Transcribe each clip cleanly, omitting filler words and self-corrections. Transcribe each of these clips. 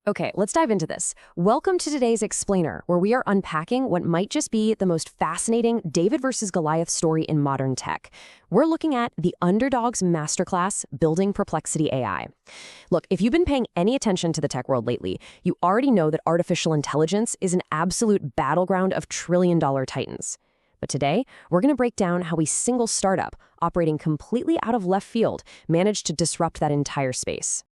Okay, let's dive into this. Welcome to today's Explainer, where we are unpacking what might just be the most fascinating David versus Goliath story in modern tech. We're looking at the underdog's masterclass, Building Perplexity AI. Look, if you've been paying any attention to the tech world lately, you already know that artificial intelligence is an absolute battleground of trillion-dollar titans. But today, we're going to break down how a single startup, operating completely out of left field, managed to disrupt that entire space.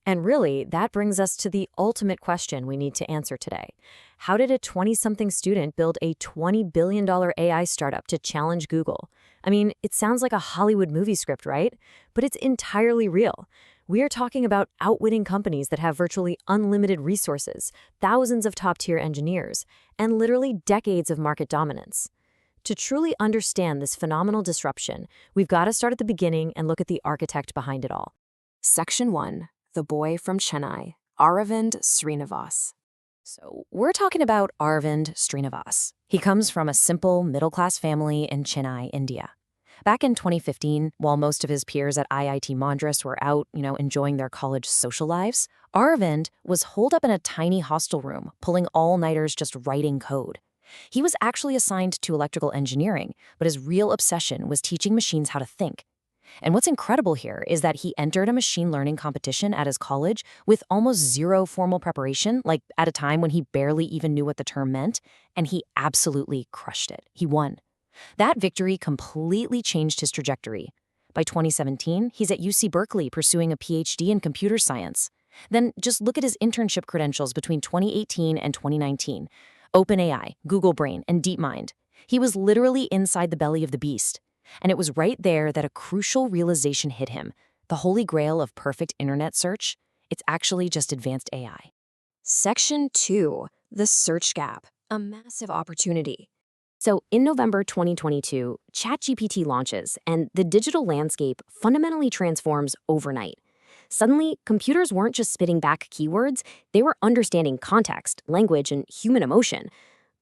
And really, that brings us to the ultimate question we need to answer today. How did a 20-something student build a $20 billion AI startup to challenge Google? I mean, it sounds like a Hollywood movie script, right? But it's entirely real. We are talking about outwitting companies that have virtually unlimited resources, thousands of top-tier engineers, and literally decades of market dominance. To truly understand this phenomenal disruption, we've got to start at the beginning and look at the architect behind it all. Section 1. The boy from Chennai, Aravind Srinivas. So we're talking about Aravind Srinivas. He comes from a simple middle-class family in Chennai, India. Back in 2015, while most of his peers at IIT Madras were out, enjoying their college social lives, Aravind was holed up in a tiny hostel room, pulling all-nighters just writing code. He was actually assigned to electrical engineering, but his real obsession was teaching machines how to think. And what's incredible here is that he entered a machine learning competition at his college with almost zero formal preparation, like at a time when he barely even knew what the term meant, and he absolutely crushed it. He won. That victory completely changed his trajectory. By 2017, he's at UC Berkeley pursuing a PhD in computer science. Then just look at his internship credentials between 2018 and 2019. OpenAI, Google Brain, and DeepMind. He was literally inside the belly of the beast. And it was right there that a crucial realization hit him. The holy grail of perfect internet search, it's actually just advanced AI. Section 2. The search gap. A massive opportunity. So in November 2022, ChatGPT launches, and the digital landscape fundamentally transforms overnight. Suddenly, computers weren't just spitting back keywords, they were understanding context, language, and human emotion.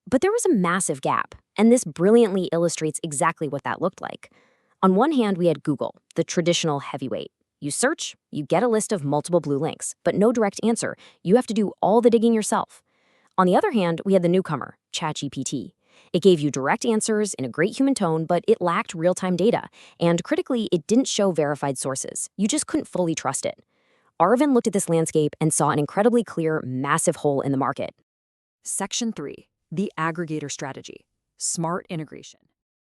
But there was a massive gap, and this brilliantly illustrates exactly what that looked like. On one hand, we had Google, the traditional heavyweight. You search, you get a list of multiple blue links, but no direct answer. You have to do all the digging yourself. On the other hand, we had the newcomer, ChatGPT. It gave you direct answers in a great human tone, but it lacked real-time data. And critically, it didn't show verified sources. You just couldn't fully trust it. Aravind looked at this landscape and saw an incredibly clear, massive hole in the market. Section 3. The aggregator strategy. Smart integration.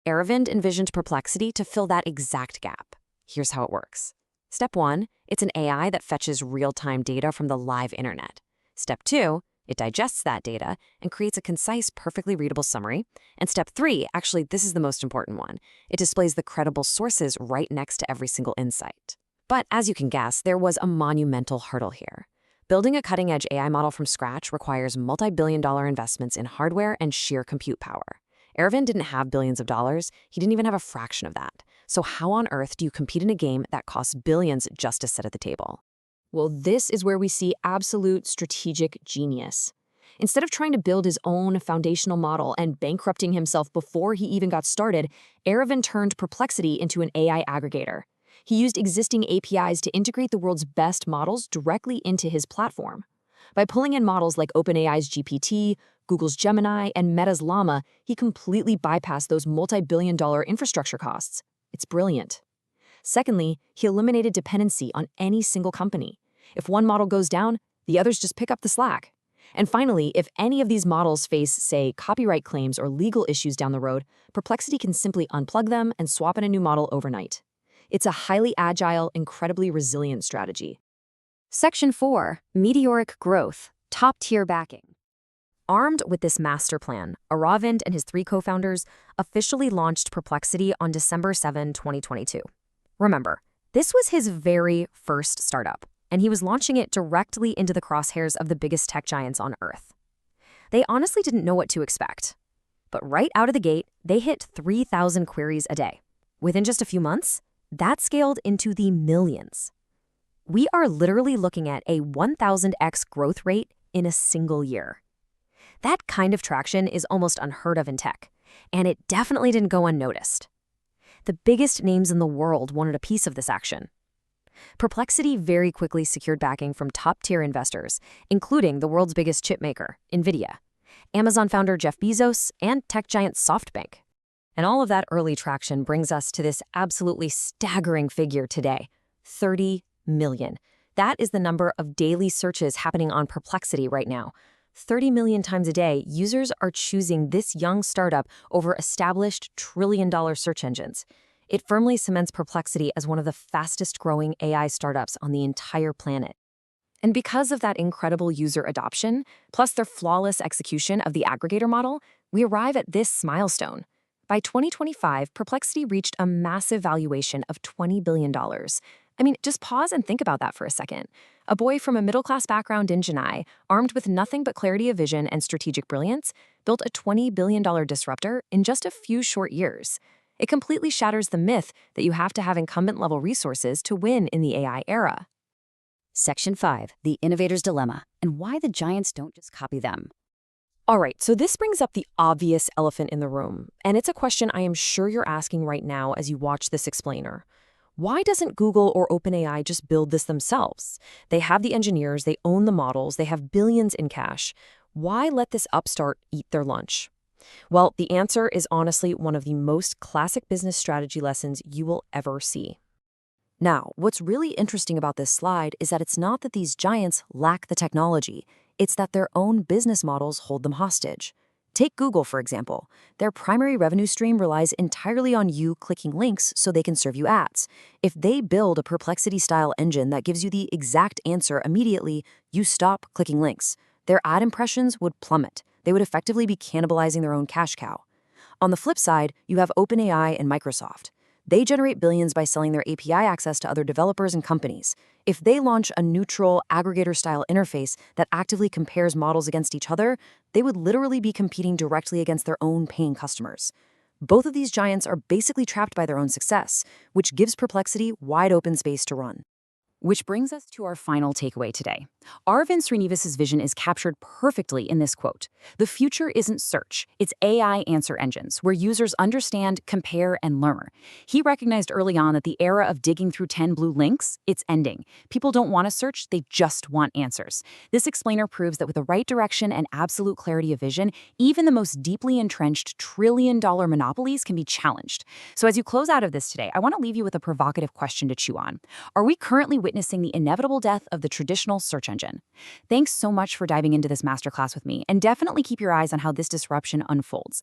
Aravind envisioned Perplexity to fill that exact gap. Here's how it works. Step 1, it's an AI that fetches real-time data from the live internet. Step 2, it digests that data and creates a concise, perfectly readable summary. And step 3, actually, this is the most important one. It displays the credible sources right next to every single insight. But as you can guess, there was a monumental hurdle here. Building a cutting-edge AI model from scratch requires multi-billion-dollar investments in hardware and sheer compute power. Aravind didn't have billions of dollars. He didn't even have a fraction of that. So how on earth do you compete in a game that costs billions just to sit at the table? Well, this is where we see absolute strategic genius. Instead of trying to build his own foundational model and bankrupting himself before he even got started, Aravind turned Perplexity into an AI aggregator. He used existing APIs to integrate the world's best models directly into his platform. By pulling in models like OpenAI's GPT, Google's Gemini, and Meta's Llama, he completely bypassed those multi-billion-dollar infrastructure costs. It's brilliant. Secondly, he eliminated dependency on any single company. If one model goes down, the others just pick up the slack. And finally, if any of these models face, say, copyright claims or legal issues down the road, Perplexity can simply unplug them and swap in a new model overnight. It's a highly agile, incredibly resilient strategy. Section 4. Meteoric growth. Top-tier backing. Armed with this master plan, Aravind and his 3 co-founders officially launched Perplexity on December 7, 2022. Remember, this was his very first startup, and he was launching it directly into the crosshairs of the biggest tech giants on Earth. They honestly didn't know what to expect. But right out of the gate, they hit 3,000 queries a day. Within just a few months, that scaled into the millions. We are literally looking at a 1,000x growth rate in a single year. That kind of traction is almost unheard of in tech, and it definitely didn't go unnoticed. The biggest names in the world wanted a piece of this action. Perplexity very quickly secured backing from top-tier investors, including the world's biggest chipmaker, NVIDIA, Amazon founder Jeff Bezos, and tech giant SoftBank. And all of that early traction brings us to this absolutely staggering figure today, 30 million. That is the number of daily searches happening on Perplexity right now. 30 million times a day, users are choosing this young startup over established trillion-dollar search engines. It firmly cements Perplexity as one of the fastest-growing AI startups on the entire planet. And because of that incredible user adoption, plus their flawless execution of the aggregator model, we arrive at this milestone. By 2025, Perplexity reached a massive valuation of $20 billion. I mean, just pause and think about that for a second. A boy from a middle-class background in Chennai, armed with nothing but clarity of vision and strategic brilliance, built a $20 billion disruptor in just a few short years. It completely shatters the myth that you have to have incumbent-level resources to win in the AI era. Section 5, the innovator's dilemma, and why the giants don't just copy them. All right, so this brings up the obvious elephant in the room, and it's a question I am sure you're asking right now as you watch this explainer. Why doesn't Google or OpenAI just build this themselves? They have the engineers, they own the models, they have billions in cash. Why let this upstart eat their lunch? Well, the answer is honestly one of the most classic business strategy lessons you will ever see. Now, what's really interesting about this slide is that it's not that these giants lack the technology, it's that their own business models hold them hostage. Take Google, for example. Their primary revenue stream relies entirely on you clicking links so they can serve you ads. If they build a Perplexity-style engine that gives you the exact answer immediately, you stop clicking links. Their ad impressions would plummet. They would effectively be cannibalizing their own cash cow. On the flip side, you have OpenAI and Microsoft. They generate billions by selling their API access to other developers and companies. If they launch a neutral, aggregator-style interface that actively compares models against each other, they would literally be competing directly against their own paying customers. Both of these giants are basically trapped by their own success, which gives Perplexity wide open space to run. Which brings us to our final takeaway today. Aravind Srinivas' vision is captured perfectly in this quote. The future isn't search, it's AI answer engines, where users understand, compare, and learn. He recognized early on that the era of digging through 10 blue links, it's ending. People don't want to search, they just want answers. This explainer proves that with the right direction and absolute clarity of vision, even the most deeply entrenched trillion-dollar monopolies can be challenged. So as you close out of this today, I want to leave you with a provocative question to chew on. Are we currently witnessing the inevitable death of the traditional search engine? Thanks so much for diving into this masterclass with me, and definitely keep your eyes on how this disruption unfolds.